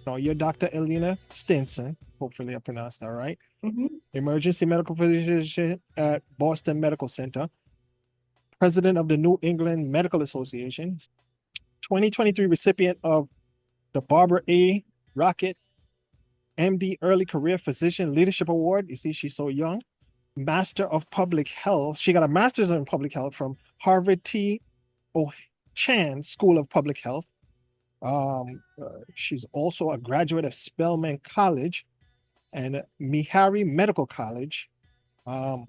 No, you're Dr. Ellana Stinson. Hopefully I pronounced that right. Mhm. Emergency medical physician at Boston Medical Center, president of the New England Medical Association, 2023 recipient of the Barbara A. Rocket MD Early Career Physician Leadership Award. You see, she's so young. Master of Public Health. She got a master's in public health from Harvard T. O. Chan School of Public Health. She's also a graduate of Spelman College and Meharry Medical College. Um,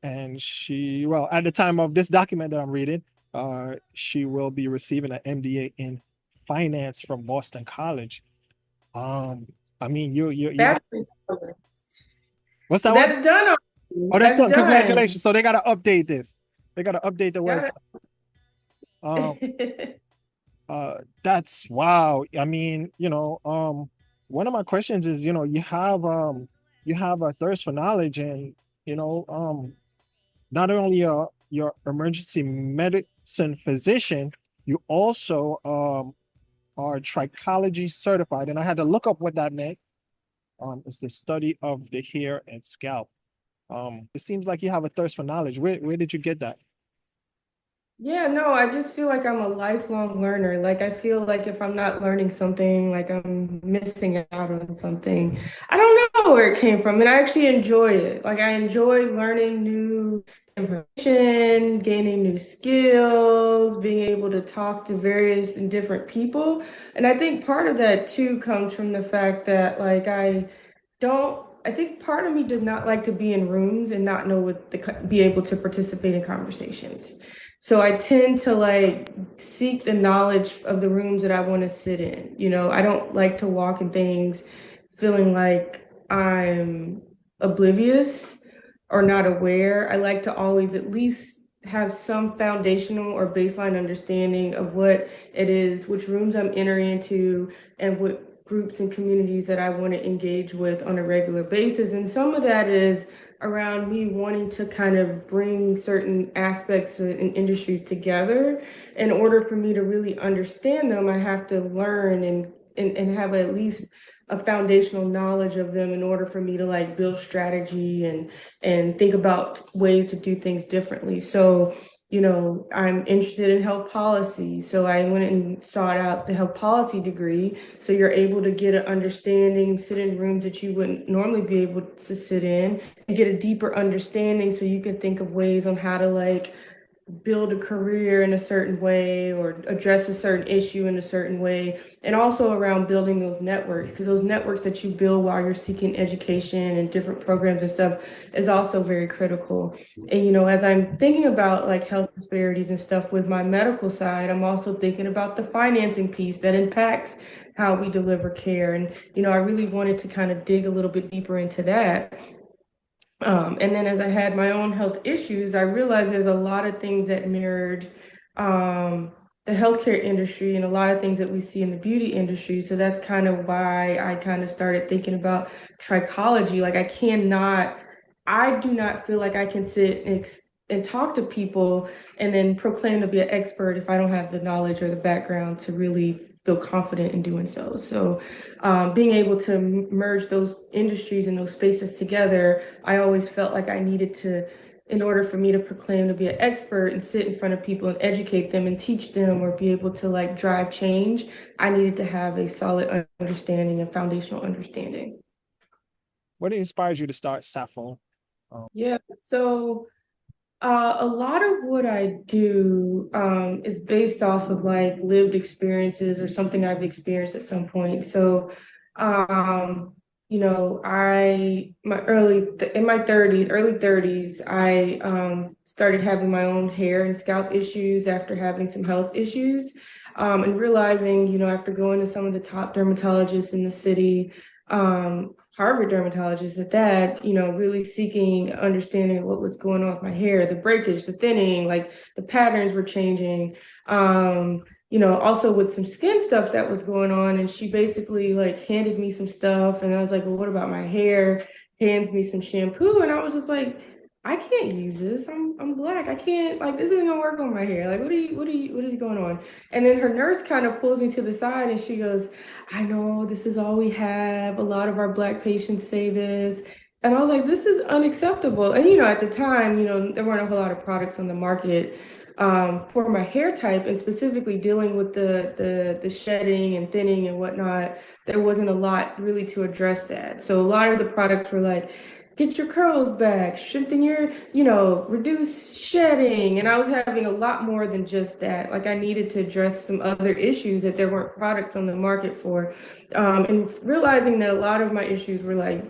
and well, at the time of this document that I'm reading, she will be receiving an MDA in finance from Boston College. Um, I mean, you got That's what's that one? that's done already. Oh, that's That's done. done. Congratulations. So they gotta update this. They gotta update the website. Got Um, it. that's wow. I mean, one of my questions is, you have a thirst for knowledge, and not only your emergency medicine physician, you also are trichology certified. And I had to look up what that meant. It's the study of the hair and scalp. It seems like you have a thirst for knowledge. Where did you get that? Yeah, no, I just feel like I'm a lifelong learner. Like I feel like if I'm not learning something, like I'm missing out on something. I don't know where it came from, and I actually enjoy it. Like I enjoy learning new information, gaining new skills, being able to talk to various and different people. And I think part of that too comes from the fact that like I think part of me does not like to be in rooms and not know be able to participate in conversations. So I tend to like seek the knowledge of the rooms that I want to sit in. You know, I don't like to walk in things feeling like I'm oblivious or not aware. I like to always at least have some foundational or baseline understanding of what it is, which rooms I'm entering into, and what groups and communities that I want to engage with on a regular basis. And some of that is around me wanting to kind of bring certain aspects and industries together. In order for me to really understand them, I have to learn and have at least a foundational knowledge of them in order for me to like build strategy and think about ways to do things differently. So, you know, I'm interested in health policy. So I went and sought out the health policy degree. So you're able to get an understanding, sit in rooms that you wouldn't normally be able to sit in, and get a deeper understanding so you can think of ways on how to like build a career in a certain way or address a certain issue in a certain way, and also around building those networks, because those networks that you build while you're seeking education and different programs and stuff is also very critical. And you know, as I'm thinking about like health disparities and stuff with my medical side, I'm also thinking about the financing piece that impacts how we deliver care. And you know, I really wanted to kind of dig a little bit deeper into that. And then as I had my own health issues, I realized there's a lot of things that mirrored the healthcare industry and a lot of things that we see in the beauty industry. So that's kind of why I kind of started thinking about trichology. I do not feel like I can sit and talk to people and then proclaim to be an expert if I don't have the knowledge or the background to really feel confident in doing so. So being able to merge those industries and those spaces together, I always felt like I needed to, in order for me to proclaim to be an expert and sit in front of people and educate them and teach them or be able to like drive change, I needed to have a solid understanding and foundational understanding. What inspires you to start SAFO? Yeah, so a lot of what I do is based off of like lived experiences or something I've experienced at some point. So, um, you know, in my 30s, early 30s, I started having my own hair and scalp issues after having some health issues, and realizing, you know, after going to some of the top dermatologists in the city, Harvard dermatologist at that, you know, really seeking understanding of what was going on with my hair, the breakage, the thinning, like the patterns were changing. You know, also with some skin stuff that was going on. And she basically like handed me some stuff. And I was like, well, what about my hair? Hands me some shampoo. And I was just like, I can't use this. I'm black. I can't like this isn't gonna work on my hair. Like what is going on? And then her nurse kind of pulls me to the side and she goes, I know this is all we have. A lot of our black patients say this. And I was like, this is unacceptable. And at the time, there weren't a whole lot of products on the market for my hair type, and specifically dealing with the shedding and thinning and whatnot. There wasn't a lot really to address that. So a lot of the products were like, get your curls back, strengthen your, reduce shedding. And I was having a lot more than just that. Like I needed to address some other issues that there weren't products on the market for. And realizing that a lot of my issues were like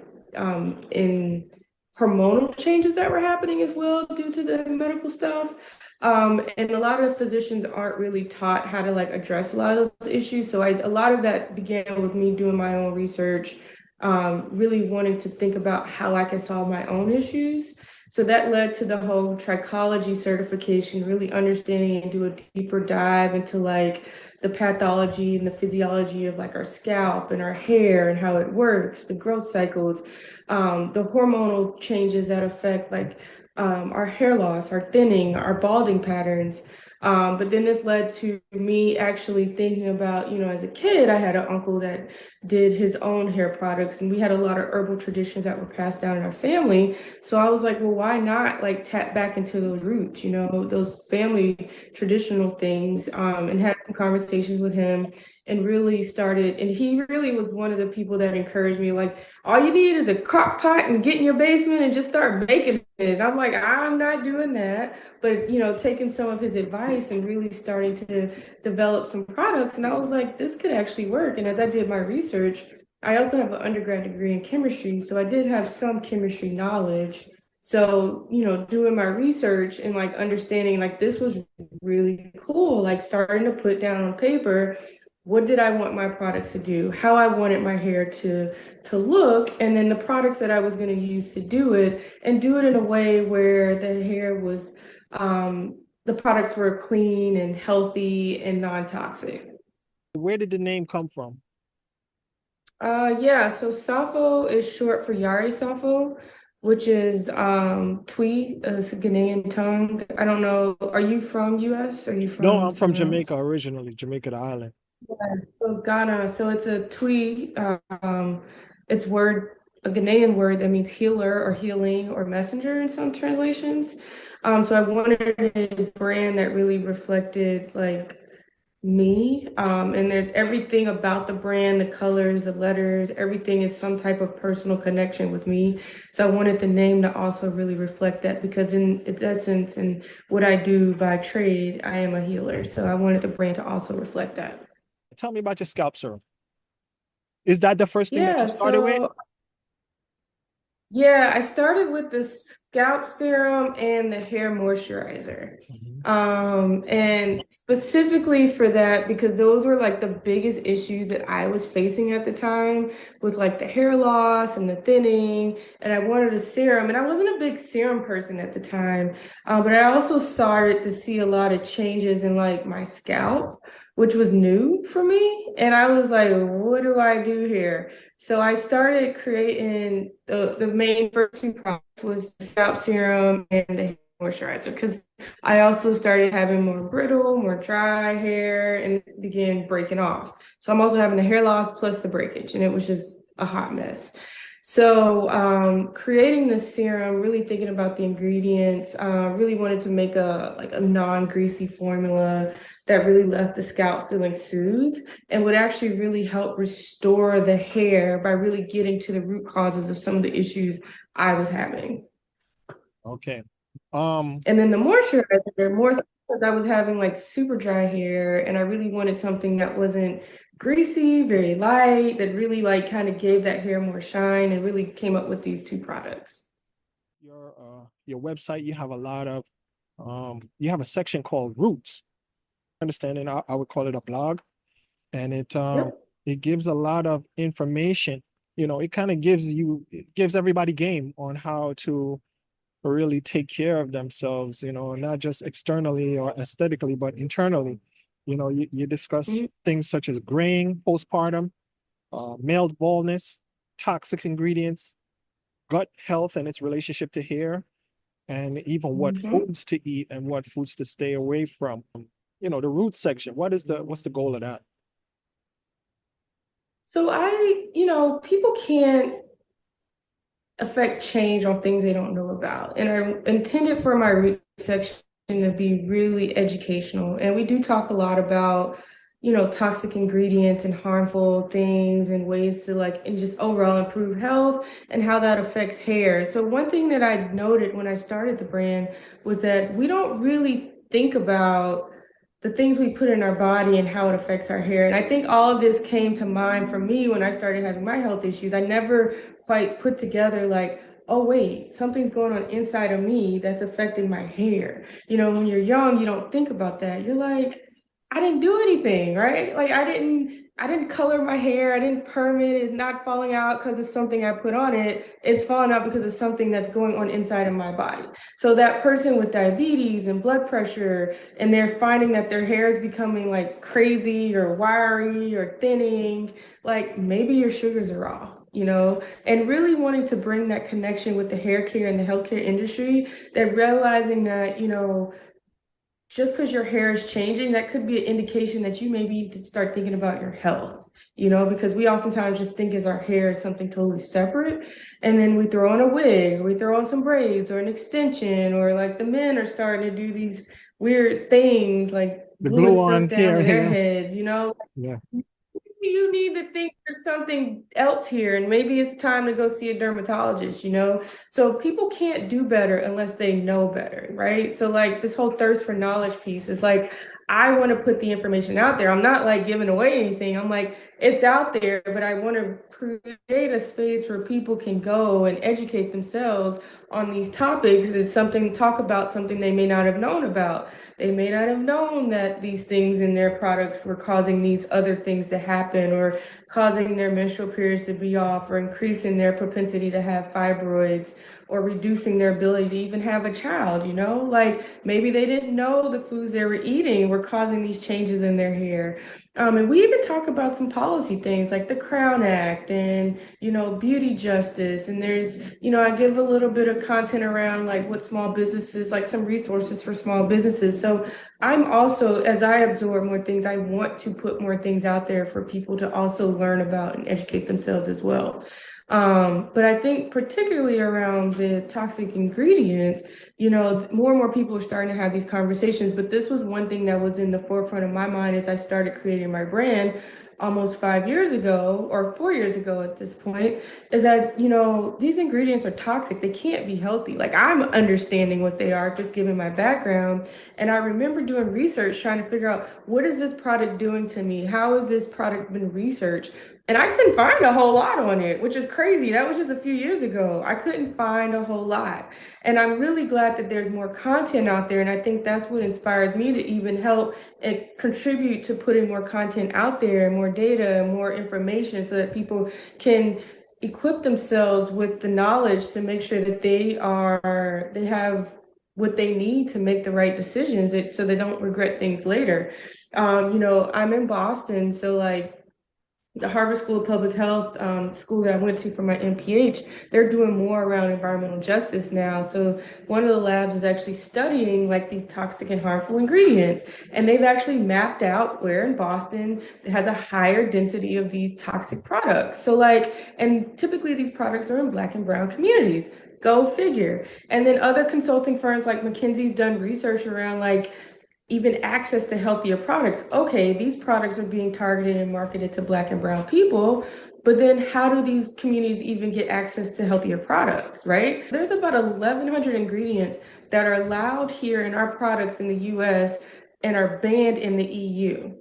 in hormonal changes that were happening as well due to the medical stuff. And a lot of physicians aren't really taught how to like address a lot of those issues. So a lot of that began with me doing my own research, really wanting to think about how I can solve my own issues. So that led to the whole trichology certification, really understanding and do a deeper dive into like the pathology and the physiology of like our scalp and our hair and how it works, the growth cycles, the hormonal changes that affect like our hair loss, our thinning, our balding patterns. But then this led to me actually thinking about, as a kid, I had an uncle that did his own hair products, and we had a lot of herbal traditions that were passed down in our family. So I was like, well, why not like tap back into those roots, those family traditional things, and had some conversations with him and really started. And he really was one of the people that encouraged me, like, all you need is a crock pot and get in your basement and just start baking it. And I'm like, I'm not doing that. But, taking some of his advice and really starting to develop some products. And I was like, this could actually work. And as I did my research, I also have an undergrad degree in chemistry. So I did have some chemistry knowledge. So, doing my research and like understanding like this was really cool, like starting to put down on paper what did I want my products to do, how I wanted my hair to look, and then the products that I was going to use to do it, and do it in a way where the hair was the products were clean and healthy and non-toxic. Where did the name come from? Yeah, so SAFO is short for Yari SAFO, which is Twi, it's a Ghanaian tongue. I don't know. Are you from US? Are you No, from I'm from somewhere Jamaica else? originally, Jamaica the island. Yes, so Ghana, so it's a Twi, it's a Ghanaian word that means healer or healing or messenger in some translations. So I wanted a brand that really reflected like me. And there's everything about the brand, the colors, the letters, everything is some type of personal connection with me. So I wanted the name to also really reflect that because in its essence and what I do by trade, I am a healer. So I wanted the brand to also reflect that. Tell me about your scalp serum. Is that the first thing that you Yeah, started with? so yeah, I started with the scalp serum and the hair moisturizer. Mhm. And specifically for that, because those were like the biggest issues that I was facing at the time with like the hair loss and the thinning. And I wanted a serum, and I wasn't a big serum person at the time. But I also started to see a lot of changes in like my scalp, which was new for me. And I was like, what do I do here? So I started creating the main first two products was the scalp serum and the hair moisturizer because I also started having more brittle, more dry hair, and it began breaking off. So I'm also having the hair loss plus the breakage, and it was just a hot mess. So creating the serum, really thinking about the ingredients, really wanted to make a non-greasy formula that really left the scalp feeling soothed and would actually really help restore the hair by really getting to the root causes of some of the issues I was having. Okay. Um, And then the moisturizer, more so because I was having like super dry hair and I really wanted something that wasn't greasy, very light, that really like kind of gave that hair more shine and really came up with these two products. your website, you have a lot of you have a section called Roots. Understanding, I would call it a blog, and Yep. it gives a lot of information. It kind of it gives everybody game on how to really take care of themselves, not just externally or aesthetically, but internally. You discuss Mhm. things such as graying, postpartum, male baldness, toxic ingredients, gut health and its relationship to hair, and even what Mhm. foods to eat and what foods to stay away from. The root section. What's the goal of that? So people can't affect change on things they don't know about. And I intended for my research section to be really educational. And we do talk a lot about, toxic ingredients and harmful things and ways to and just overall improve health and how that affects hair. So one thing that I noted when I started the brand was that we don't really think about the things we put in our body and how it affects our hair. And I think all of this came to mind for me when I started having my health issues. I never quite put together oh wait, something's going on inside of me that's affecting my hair. When you're young, you don't think about that. You're like, I didn't do anything, right? Like I didn't color my hair, I didn't perm it, it's not falling out because of something I put on it. It's falling out because of something that's going on inside of my body. So that person with diabetes and blood pressure, and they're finding that their hair is becoming like crazy or wiry or thinning, like maybe your sugars are off. And really wanting to bring that connection with the hair care and the healthcare industry, that realizing that, just because your hair is changing, that could be an indication that you maybe need to start thinking about your health, because we oftentimes just think as our hair is something totally separate. And then we throw on a wig, or we throw on some braids or an extension, or like the men are starting to do these weird things like The gluing glue stuff on down here, to their yeah, heads. yeah. You need to think there's something else here, and maybe it's time to go see a dermatologist. So people can't do better unless they know better, right? So like this whole thirst for knowledge piece is like, I want to put the information out there. I'm not like giving away anything. I'm like, it's out there, but I want to create a space where people can go and educate themselves on these topics. It's something, talk about something they may not have known about. They may not have known that these things in their products were causing these other things to happen, or causing their menstrual periods to be off, or increasing their propensity to have fibroids, or reducing their ability to even have a child. Like maybe they didn't know the foods they were eating were causing these changes in their hair. And we even talk about some policy things like the Crown Act and, beauty justice. And there's, I give a little bit of content around like what small businesses, like some resources for small businesses. So I'm also, as I absorb more things, I want to put more things out there for people to also learn about and educate themselves as well. But I think particularly around the toxic ingredients, more and more people are starting to have these conversations. But this was one thing that was in the forefront of my mind as I started creating my brand almost 5 years ago, or 4 years ago at this point, is that, these ingredients are toxic. They can't be healthy. Like I'm understanding what they are, just given my background. And I remember doing research trying to figure out, what is this product doing to me? How has this product been researched? And I couldn't find a whole lot on it, which is crazy. That was just a few years ago. I couldn't find a whole lot. And I'm really glad that there's more content out there. And I think that's what inspires me to even help and contribute to putting more content out there, more data, more information, so that people can equip themselves with the knowledge to make sure that they have what they need to make the right decisions, so they don't regret things later. I'm in Boston, so like the Harvard School of Public Health, school that I went to for my MPH, they're doing more around environmental justice now. So one of the labs is actually studying like these toxic and harmful ingredients. And they've actually mapped out where in Boston it has a higher density of these toxic products. So and typically these products are in Black and brown communities. Go figure. And then other consulting firms like McKinsey's done research around even access to healthier products. Okay, these products are being targeted and marketed to Black and brown people, but then how do these communities even get access to healthier products, right? There's about 1,100 ingredients that are allowed here in our products in the US and are banned in the EU.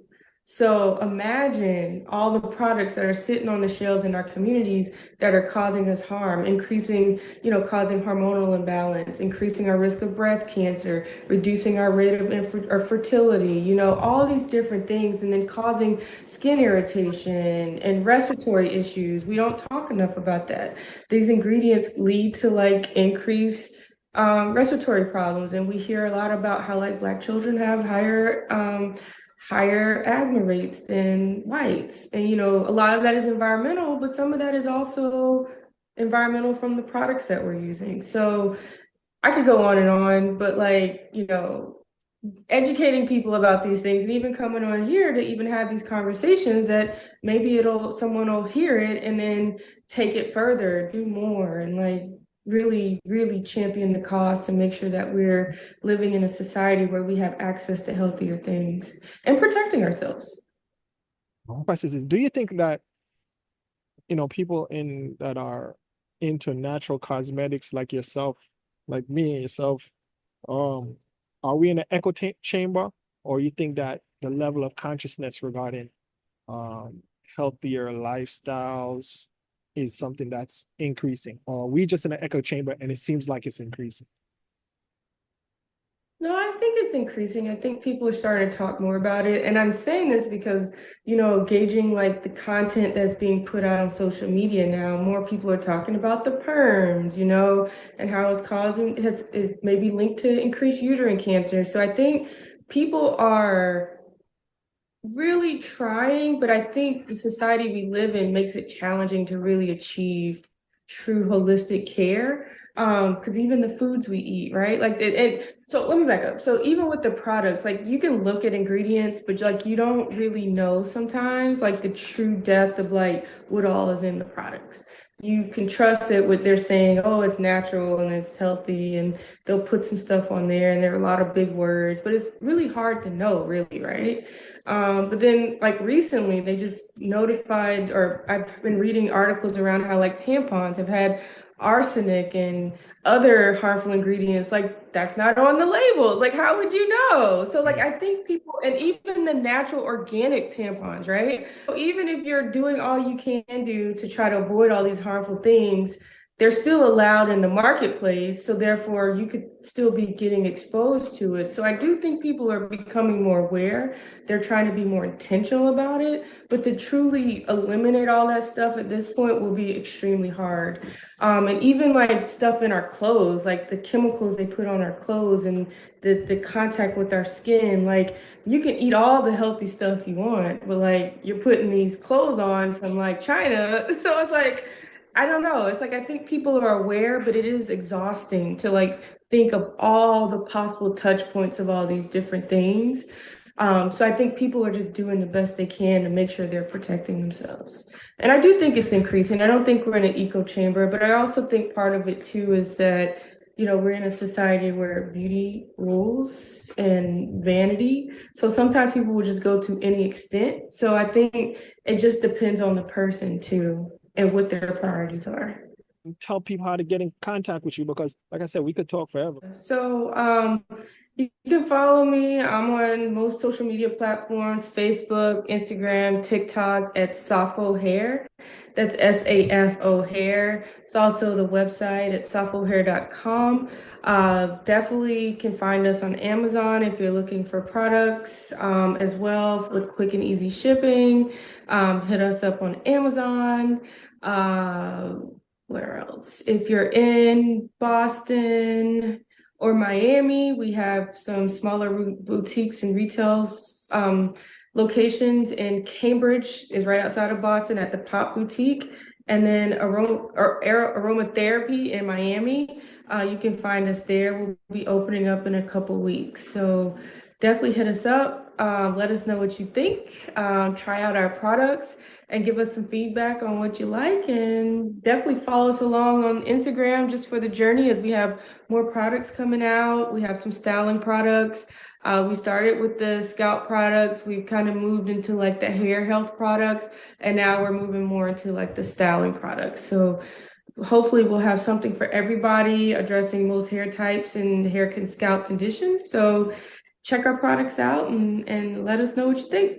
So imagine all the products that are sitting on the shelves in our communities that are causing us harm, causing hormonal imbalance, increasing our risk of breast cancer, reducing our rate of fertility, all these different things, and then causing skin irritation and respiratory issues. We don't talk enough about that. These ingredients lead to increased respiratory problems, and we hear a lot about how Black children have higher asthma rates than whites. And, a lot of that is environmental, but some of that is also environmental from the products that we're using. So I could go on, but like, educating people about these things and even coming on here to even have these conversations that maybe someone will hear it and then take it further, do more, and like really, really champion the cause to make sure that we're living in a society where we have access to healthier things and protecting ourselves. My question is, do you think that, people in that are into natural cosmetics like yourself, like me and yourself, um, are we in an echo chamber, or you think that the level of consciousness regarding um healthier lifestyles is something that's increasing, or are we just in an echo chamber and it seems like it's increasing? No, I think it's increasing. I think people are starting to talk more about it. And I'm saying this because, gauging like the content that's being put out on social media now, more people are talking about the perms, and how it may be linked to increased uterine cancer. So I think people are really trying, but I think the society we live in makes it challenging to really achieve true holistic care. Because even the foods we eat, right? So let me back up. So even with the products, like you can look at ingredients, but like you don't really know sometimes like the true depth of like what all is in the products. You can trust it with they're saying, oh, it's natural and it's healthy, and they'll put some stuff on there, and there are a lot of big words, but it's really hard to know, really, right? But then, like recently, they just notified, or I've been reading articles around how like tampons have had arsenic and other harmful ingredients. Like that's not on the labels. Like, how would you know? So, like, Mm. I think people, and even the natural organic tampons, right? So even if you're doing all you can do to try to avoid all these harmful things, they're still allowed in the marketplace. So therefore, you could still be getting exposed to it. So I do think people are becoming more aware. They're trying to be more intentional about it, but to truly eliminate all that stuff at this point will be extremely hard. And even like stuff in our clothes, like the chemicals they put on our clothes and the contact with our skin, like you can eat all the healthy stuff you want, but like you're putting these clothes on from like China. So it's like, I don't know. It's like I think people are aware, but it is exhausting to like think of all the possible touch points of all these different things. So I think people are just doing the best they can to make sure they're protecting themselves. And I do think it's increasing. I don't think we're in an echo chamber, but I also think part of it too is that, we're in a society where beauty rules and vanity. So sometimes people will just go to any extent. So I think it just depends on the person too and what their priorities are. Tell people how to get in contact with you, because like I said, we could talk forever. So you can follow me. I'm on most social media platforms, Facebook, Instagram, TikTok at SAFO Hair. That's SAFO Hair. It's also the website at safohair.com. Definitely can find us on Amazon if you're looking for products as well with quick and easy shipping. Hit us up on Amazon. Uh, where else? If you're in Boston or Miami, we have some smaller boutiques and retail locations in Cambridge is right outside of Boston at the Pop Boutique. And then aromatherapy in Miami. You can find us there. We'll be opening up in a couple weeks. So definitely hit us up. Let us know what you think. Try out our products and give us some feedback on what you like. And definitely follow us along on Instagram just for the journey as we have more products coming out. We have some styling products. We started with the scalp products. We've kind of moved into like the hair health products. And now we're moving more into like the styling products. So hopefully we'll have something for everybody addressing most hair types and hair and scalp conditions. So check our products out and let us know what you think.